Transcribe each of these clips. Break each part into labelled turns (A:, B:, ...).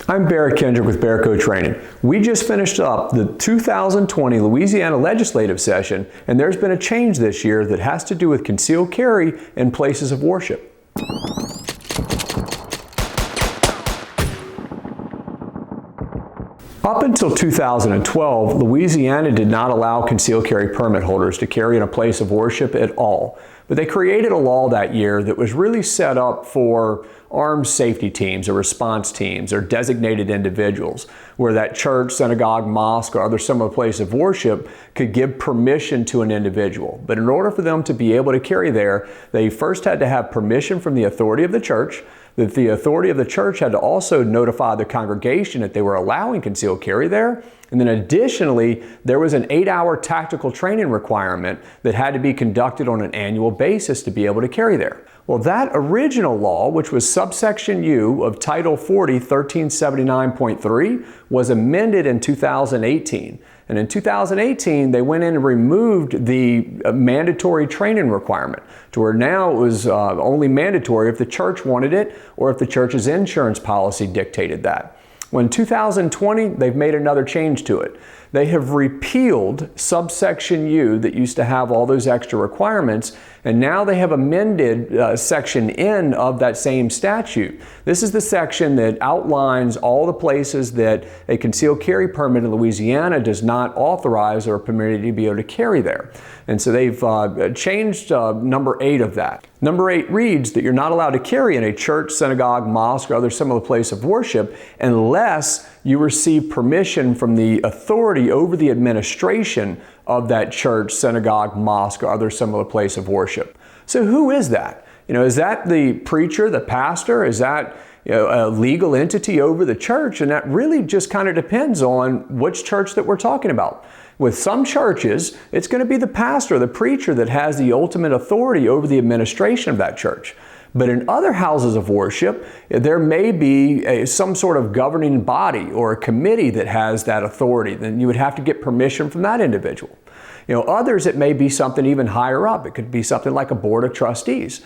A: I'm Barrett Kendrick with Bearco Training. We just finished up the 2020 Louisiana legislative session, and there's been a change this year that has to do with concealed carry in places of worship. Up until 2012, Louisiana did not allow concealed carry permit holders to carry in a place of worship at all. But they created a law that year that was really set up for armed safety teams or response teams or designated individuals, where that church, synagogue, mosque, or other similar place of worship could give permission to an individual. But in order for them to be able to carry there, they first had to have permission from the authority of the church. That the authority of the church had to also notify the congregation that they were allowing concealed carry there. And then additionally, there was an 8-hour tactical training requirement that had to be conducted on an annual basis to be able to carry there. Well, that original law, which was subsection U of Title 40, 1379.3, was amended in 2018. And in 2018, they went in and removed the mandatory training requirement to where now it was only mandatory if the church wanted it or if the church's insurance policy dictated that. Well, in 2020, they've made another change to it. They have repealed subsection U that used to have all those extra requirements, and now they have amended section N of that same statute. This is the section that outlines all the places that a concealed carry permit in Louisiana does not authorize or permit you to be able to carry there. And so they've changed number 8 of that. Number 8 reads that you're not allowed to carry in a church, synagogue, mosque, or other similar place of worship unless you receive permission from the authority over the administration of that church, synagogue, mosque, or other similar place of worship. So who is that? Is that the preacher, the pastor? Is that a legal entity over the church? And that really just kind of depends on which church that we're talking about. With some churches, it's going to be the pastor, the preacher that has the ultimate authority over the administration of that church. But in other houses of worship, there may be some sort of governing body or a committee that has that authority. Then you would have to get permission from that individual. Others, it may be something even higher up. It could be something like a board of trustees.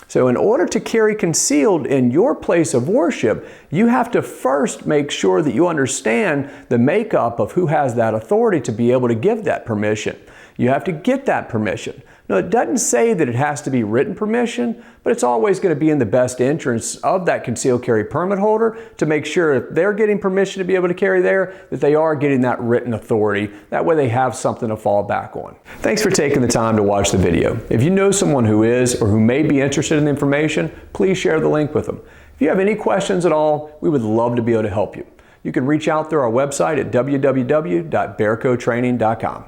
A: So in order to carry concealed in your place of worship, you have to first make sure that you understand the makeup of who has that authority to be able to give that permission. You have to get that permission. Now, it doesn't say that it has to be written permission, but it's always going to be in the best interest of that concealed carry permit holder to make sure if they're getting permission to be able to carry there, that they are getting that written authority. That way they have something to fall back on. Thanks for taking the time to watch the video. If you know someone who is or who may be interested in the information, please share the link with them. If you have any questions at all, we would love to be able to help you. You can reach out through our website at www.bearcotraining.com.